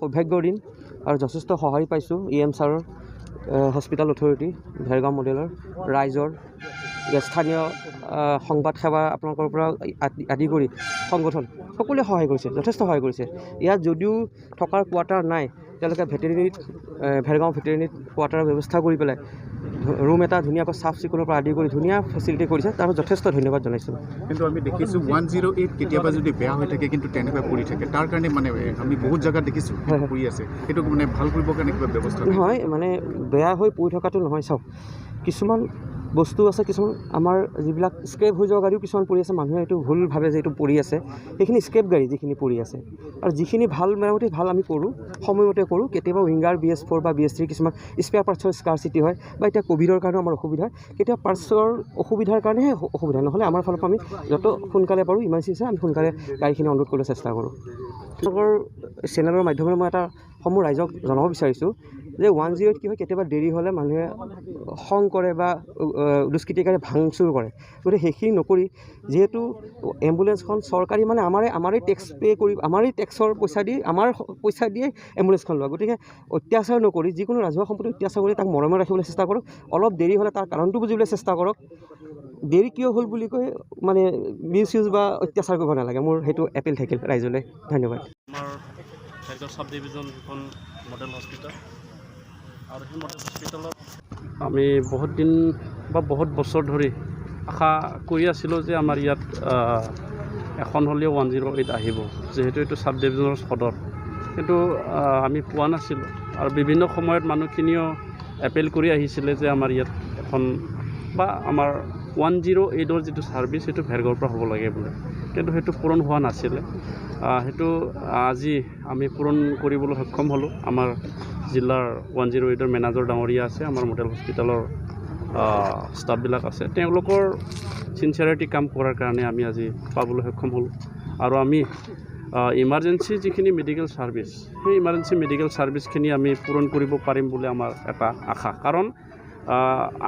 সৌভাগ্যৰ দিন আৰু যথেষ্ট সহায় পাইছোঁ EM ছাৰৰ হস্পিটেল অথৰিটি ভেৰগাঁও মডেলৰ ৰাইজৰ স্থানীয় সংবাদ সেৱা আপোনালোকৰ পৰা আদি কৰি সংগঠন সকলোৱে সহায় কৰিছে, যথেষ্ট সহায় কৰিছে। ইয়াত যদিও থকাৰ কোৱাৰ্টাৰ নাই, তেওঁলোকে ভেটেৰিনেৰীত ভেৰগাঁও ভেটেৰিনেৰীত কোৱাৰ্টাৰৰ ব্যৱস্থা কৰি পেলাই ৰুম এটা ধুনীয়াকৈ চাফ চিকুণৰ পৰা আদি কৰি ধুনীয়া ফেচিলিটি কৰিছে, তাৰ যথেষ্ট ধন্যবাদ জনাইছোঁ। কিন্তু আমি দেখিছোঁ 108 কেতিয়াবা যদি বেয়া হৈ থাকে কিন্তু তেনেকৈ পৰি থাকে, তাৰ কাৰণে মানে আমি বহুত জেগাত দেখিছোঁ পৰি আছে, সেইটো মানে ভাল কৰিবৰ কাৰণে কিবা ব্যৱস্থা নহয়, মানে বেয়া হৈ পৰি থকাটো নহয়। চাওক, কিছুমান বস্তু আছে, কিছুমান আমাৰ যিবিলাক স্ক্ৰেপ হৈ যোৱা গাড়ীও কিছুমান পৰি আছে, মানুহে এইটো ভুল ভাবে যে এইটো পৰি আছে, সেইখিনি স্ক্ৰেপ গাড়ী যিখিনি পৰি আছে। আৰু যিখিনি ভাল মেৰামতি ভাল আমি কৰোঁ, সময়মতে কৰোঁ। কেতিয়াবা উইংগাৰ BS4 বা BS3 কিছুমান স্পেয়াৰ পাৰ্টছৰ স্কাৰচিটি হয়, বা এতিয়া ক'ভিডৰ কাৰণেও আমাৰ অসুবিধা হয়, কেতিয়াবা পাৰ্টছৰ অসুবিধাৰ কাৰণেহে অসুবিধা, নহ'লে আমাৰ ফালৰ পৰা আমি যত সোনকালে পাৰোঁ ইমাৰ্জেঞ্চি আমি সোনকালে গাড়ীখিনি অনলোড কৰিবলৈ চেষ্টা কৰোঁ। তেওঁলোকৰ চেনেলৰ মাধ্যমেৰে মই এটা সমূহ ৰাইজক জনাব বিচাৰিছোঁ যে 108 কি হয়, কেতিয়াবা দেৰি হ'লে মানুহে খং কৰে বা দুষ্কৃতিকাৰে ভাঙচুৰ কৰে। গতিকে সেইখিনি নকৰি, যিহেতু এম্বুলেঞ্চখন চৰকাৰী, মানে আমাৰেই টেক্স পে' কৰি, আমাৰেই টেক্সৰ পইচা দি, আমাৰ পইচা দিয়ে এম্বুলেঞ্চখন লোৱা, গতিকে অত্যাচাৰ নকৰি, যিকোনো ৰাজহুৱা সম্পত্তি অত্যাচাৰ কৰি তাক মৰমে ৰাখিবলৈ চেষ্টা কৰক। অলপ দেৰি হ'লে তাৰ কাৰণটো বুজিবলৈ চেষ্টা কৰক। দেৰি কিয় হ'ল বুলি কৈ মানে মিছ ইউজ বা অত্যাচাৰ কৰিব নালাগে। মোৰ সেইটো এপিল থাকিল ৰাইজলৈ। ধন্যবাদ। আমাৰ ভেৰগাঁও চাব ডিভিজন এখন মডেল হস্পিটেল, আৰু সেই মডেল হস্পিটেলত আমি বহুত দিন বা বহুত বছৰ ধৰি আশা কৰি আছিলোঁ যে আমাৰ ইয়াত এখন হ'লেও 108 আহিব, যিহেতু এইটো চাব ডিভিজনৰ সদৰ। কিন্তু আমি পোৱা নাছিলোঁ, আৰু বিভিন্ন সময়ত মানুহখিনিও এপিল কৰি আহিছিলে যে আমাৰ ইয়াত এখন বা আমাৰ 108ৰ যিটো ছাৰ্ভিচ সেইটো ভেৰগাঁৱৰ পৰা হ'ব লাগে বুলি, কিন্তু সেইটো পূৰণ হোৱা নাছিলে। সেইটো আজি আমি পূৰণ কৰিবলৈ সক্ষম হ'লোঁ। আমাৰ জিলাৰ 108ৰ মেনেজাৰ ডাঙৰীয়া আছে, আমাৰ মডেল হস্পিটেলৰ ষ্টাফবিলাক আছে, তেওঁলোকৰ চিনচিয়াৰিটি কাম কৰাৰ কাৰণে আমি আজি পাবলৈ সক্ষম হ'লোঁ। আৰু আমি ইমাৰ্জেঞ্চি যিখিনি মেডিকেল ছাৰ্ভিচ, সেই ইমাৰ্জেঞ্চি মেডিকেল ছাৰ্ভিচখিনি আমি পূৰণ কৰিব পাৰিম বুলি আমাৰ এটা আশা। কাৰণ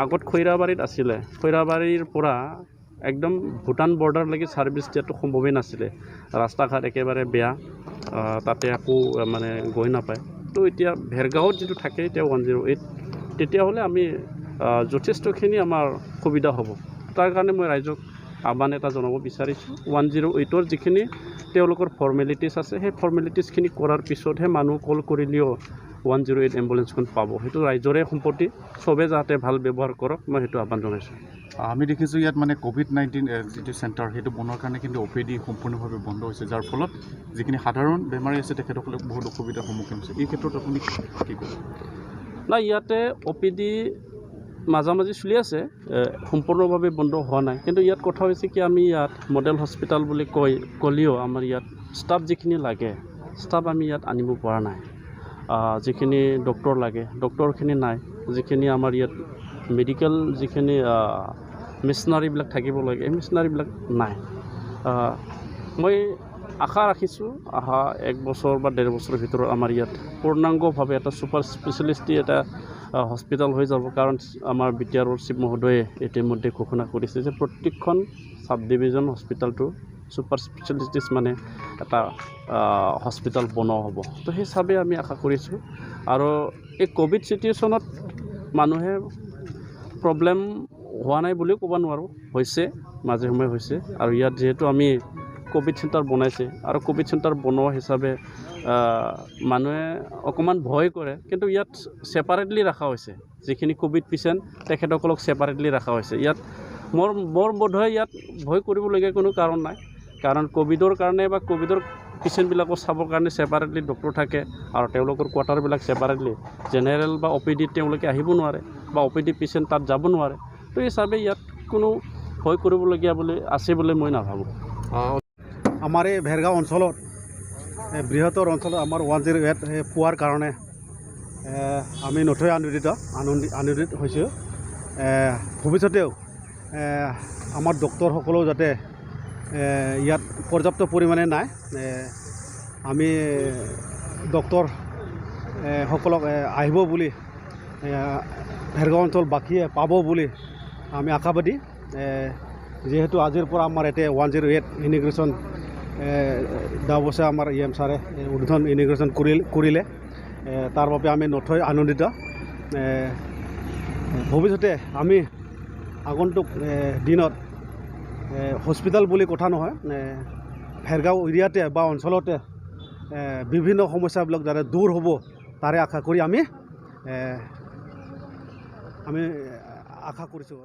আগত খৈৰাবাৰীত আছিলে, খৈৰাবাৰীৰ পৰা একদম ভূটান বৰ্ডাৰলৈকে ছাৰ্ভিচ দিয়াটো সম্ভৱেই নাছিলে, ৰাস্তা ঘাট একেবাৰে বেয়া, তাতে আকৌ মানে গৈ নাপায়। তো এতিয়া ভেৰগাঁৱত যিটো থাকে এতিয়া 108, তেতিয়াহ'লে আমি যথেষ্টখিনি আমাৰ সুবিধা হ'ব। তাৰ কাৰণে মই ৰাইজক আহ্বান এটা জনাব বিচাৰিছোঁ, 108ৰ যিখিনি তেওঁলোকৰ ফৰ্মেলিটিছ আছে, সেই ফৰ্মেলিটিছখিনি কৰাৰ পিছতহে মানুহ কল কৰিলেও 108 এম্বুলেঞ্চখন পাব। সেইটো ৰাইজৰে সম্পত্তি, চবে যাতে ভাল ব্যৱহাৰ কৰক, মই সেইটো আহ্বান জনাইছোঁ। আমি দেখিছোঁ ইয়াত মানে COVID-19 যিটো চেণ্টাৰ, সেইটো বনোৱাৰ কাৰণে কিন্তু OPD সম্পূৰ্ণভাৱে বন্ধ হৈছে, যাৰ ফলত যিখিনি সাধাৰণ বেমাৰী আছে তেখেতসকলে বহুত অসুবিধাৰ সন্মুখীন হৈছে। এই ক্ষেত্ৰত আপুনি কি ক'ব? নাই, ইয়াতে OPD মাজামাজি চলি আছে, সম্পূৰ্ণভাৱে বন্ধ হোৱা নাই। কিন্তু ইয়াত কথা হৈছে কি, আমি ইয়াত মডেল হস্পিটেল বুলি ক'লেও আমাৰ ইয়াত ষ্টাফ যিখিনি লাগে, ষ্টাফ আমি ইয়াত আনিব পৰা নাই। যিখিনি ডক্টৰ লাগে, ডক্টৰখিনি নাই। যিখিনি আমাৰ ইয়াত মেডিকেল যিখিনি মেচিনাৰীবিলাক থাকিব লাগে, এই মেচিনাৰীবিলাক নাই। মই আশা ৰাখিছোঁ অহা 1 বছৰ বা 1.5 বছৰৰ ভিতৰত আমাৰ ইয়াত পূৰ্ণাংগভাৱে এটা ছুপাৰ স্পেচিয়েলিষ্টি এটা হস্পিটেল হৈ যাব। কাৰণ আমাৰ BTRৰ চিফ মহোদয়ে ইতিমধ্যে ঘোষণা কৰিছে যে প্ৰত্যেকখন চাব ডিভিজন হস্পিটেলটো ছুপাৰ স্পেচিয়েলিষ্টিছ মানে এটা হস্পিটেল বনোৱা হ'ব। তো সেই হিচাপে আমি আশা কৰিছোঁ। আৰু এই ক'ভিড চিটুৱেশ্যনত মানুহে প্ৰব্লেম হোৱা নাই বুলিও ক'ব নোৱাৰোঁ, হৈছে, মাজে সময়ে হৈছে। আৰু ইয়াত যিহেতু আমি ক'ভিড চেণ্টাৰ বনাইছে, আৰু ক'ভিড চেণ্টাৰ বনোৱা হিচাপে মানুহে অকণমান ভয় কৰে, কিন্তু ইয়াত ছেপাৰেটলি ৰখা হৈছে। যিখিনি ক'ভিড পেচেণ্ট তেখেতসকলক ছেপাৰেটলি ৰখা হৈছে। ইয়াত মোৰ বোধহয় ইয়াত ভয় কৰিবলগীয়া কোনো কাৰণ নাই, কাৰণ ক'ভিডৰ কাৰণে বা ক'ভিডৰ পেচেণ্টবিলাকক চাবৰ কাৰণে ছেপাৰেটলি ডক্টৰ থাকে, আৰু তেওঁলোকৰ কোৱাৰ্টাৰবিলাক ছেপাৰেটলি। জেনেৰেল বা OPD তেওঁলোকে আহিব নোৱাৰে, বা OPD পেচেণ্ট তাত যাব নোৱাৰে। তো এই হিচাপে ইয়াত কোনো ভয় কৰিবলগীয়া বুলি আছে বুলি মই নাভাবোঁ। আমাৰ এই ভেৰগাঁও অঞ্চলত, বৃহত্তৰ অঞ্চলত আমাৰ 108 পোৱাৰ কাৰণে আমি নথৈ আনন্দিত হৈছোঁ। ভৱিষ্যতেও আমাৰ ডক্টৰসকলেও যাতে ইয়াত পৰ্যাপ্ত পৰিমাণে নাই, আমি ডক্টৰ সকলক আহিব বুলি, ভেৰগাঁও অঞ্চলবাসীয়ে পাব বুলি আমি আশাবাদী। যিহেতু আজিৰ পৰা আমাৰ ইয়াতে 108 ইমিগ্ৰেশ্যন অৱশ্যে আমাৰ EM ছাৰে উদ্বোধন ইনিগ্ৰেশ্যন কৰিলে তাৰ বাবে আমি নথৈ আনন্দিত। ভৱিষ্যতে আমি আগন্তুক দিনত হস্পিটেল বুলি কথা নহয়, ভেৰগাঁও এৰিয়াতে বা অঞ্চলতে বিভিন্ন সমস্যাবিলাক যাতে দূৰ হ'ব তাৰে আশা কৰি আমি আশা কৰিছোঁ।